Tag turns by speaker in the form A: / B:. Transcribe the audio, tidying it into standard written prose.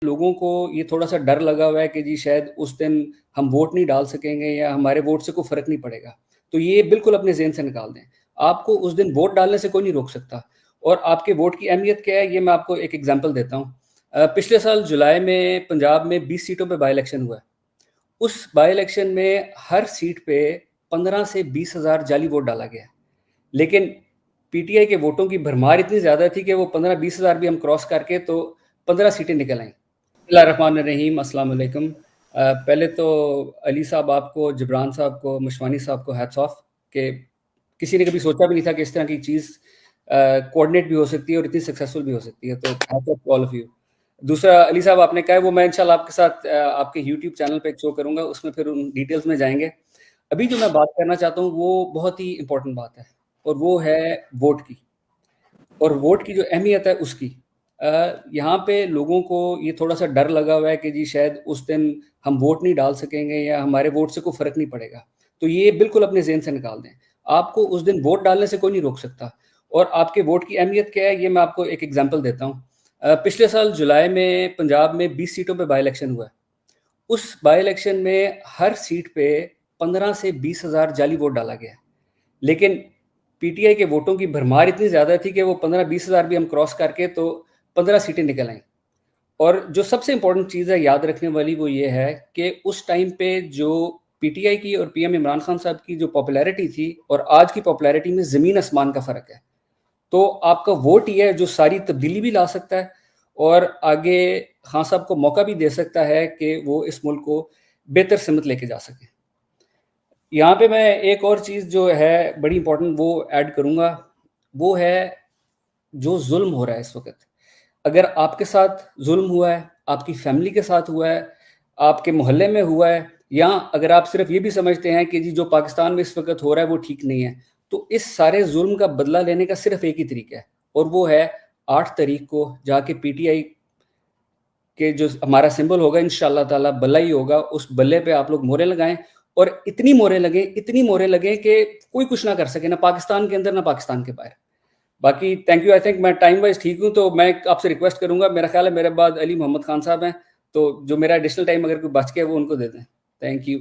A: लोगों को ये थोड़ा-सा डर लगा हुआ है कि जी शायद उस दिन हम वोट नहीं डाल सकेंगे या हमारे वोट से कोई फ़र्क नहीं पड़ेगा। तो ये बिल्कुल अपने ज़हन से निकाल दें। आपको उस दिन वोट डालने से कोई नहीं रोक सकता और आपके वोट की अहमियत क्या है, ये मैं आपको एक एग्ज़ाम्पल देता हूँ। पिछले साल जुलाई में पंजाब में 20 सीटों पे बाय इलेक्शन हुआ है। उस बाय इलेक्शन में हर सीट पे 15 से 20 हज़ार जाली वोट डाला गया है। लेकिन पीटीआई के वोटों की भरमार इतनी ज़्यादा थी कि वो 15-20 हज़ार भी हम क्रॉस करके तो 15 सीटें निकल आईं। बिस्मिल्लाहिर्रहमानिर्रहीम, अस्सलाम वालेकुम। पहले तो अली साहब आपको, जिब्रान साहब को, मशवानी साहब को हैट्स ऑफ कि किसी ने कभी सोचा भी नहीं था कि इस तरह की चीज़ कोऑर्डिनेट भी हो सकती है और इतनी सक्सेसफुल भी हो सकती है। तो hats off to all of you. दूसरा अली साहब आपने कहा है वो मैं इंशाल्लाह आपके साथ आपके यूट्यूब चैनल पे एक शो करूँगा, उसमें फिर उन डिटेल्स में जाएँगे। अभी जो मैं बात करना चाहता हूँ वो बहुत ही इम्पोर्टेंट बात है और वो है वोट की। और वोट की जो अहमियत है उसकी। यहाँ पे लोगों को ये थोड़ा-सा डर लगा हुआ है कि जी शायद उस दिन हम वोट नहीं डाल सकेंगे या हमारे वोट से कोई फ़र्क नहीं पड़ेगा। तो ये बिल्कुल अपने ज़हन से निकाल दें। आपको उस दिन वोट डालने से कोई नहीं रोक सकता और आपके वोट की अहमियत क्या है, ये मैं आपको एक एग्ज़ाम्पल देता हूँ। पिछले साल जुलाई में पंजाब में 20 सीटों पे बाय इलेक्शन हुआ है। उस बाय इलेक्शन में हर सीट पे 15 से 20 हज़ार जाली वोट डाला गया है। लेकिन पीटीआई के वोटों की भरमार इतनी ज़्यादा थी कि वो 15-20 हज़ार भी हम क्रॉस करके तो 15 सीटें निकल आईं। और जो सबसे इम्पोर्टेंट चीज़ है याद रखने वाली वो ये है कि उस टाइम पे जो पीटीआई की और पीएम इमरान खान साहब की जो पॉपुलैरिटी थी और आज की पॉपुलैरिटी में ज़मीन आसमान का फ़र्क है। तो आपका वोट ही है जो सारी तब्दीली भी ला सकता है और आगे खान साहब को मौका भी दे सकता है कि वो इस मुल्क को बेहतर सिमत लेके जा सकें। यहाँ पे मैं एक और चीज़ जो है बड़ी इंपॉर्टेंट वो ऐड करूँगा, वो है जो ज़ुल्म हो रहा है इस वक़्त। अगर आपके साथ ज़ुल्म हुआ है, आपकी फ़ैमिली के साथ हुआ है, आपके मोहल्ले में हुआ है या अगर आप सिर्फ़ ये भी समझते हैं कि जी जो पाकिस्तान में इस वक़्त हो रहा है वो ठीक नहीं है, तो इस सारे ज़ुल्म का बदला लेने का सिर्फ़ एक ही तरीका है और वो है 8 तारीख को जाके पीटीआई कि जो हमारा सिंबल होगा इंशाअल्लाह ताला बल्ला ही होगा, उस बल्ले पे आप लोग मोहरें लगाएँ और इतनी मोहरें लगें कि कोई कुछ ना कर सके, ना पाकिस्तान के अंदर, ना पाकिस्तान के बाहर। बाकी थैंक यू, आई थिंक मैं टाइम वाइज़ ठीक हूँ, तो मैं आपसे रिक्वेस्ट करूँगा, मेरा ख़्याल है मेरे बाद अली मोहम्मद खान साहब हैं, तो जो मेरा एडिशनल टाइम अगर कोई बच गया वो उनको दे दें। Thank you.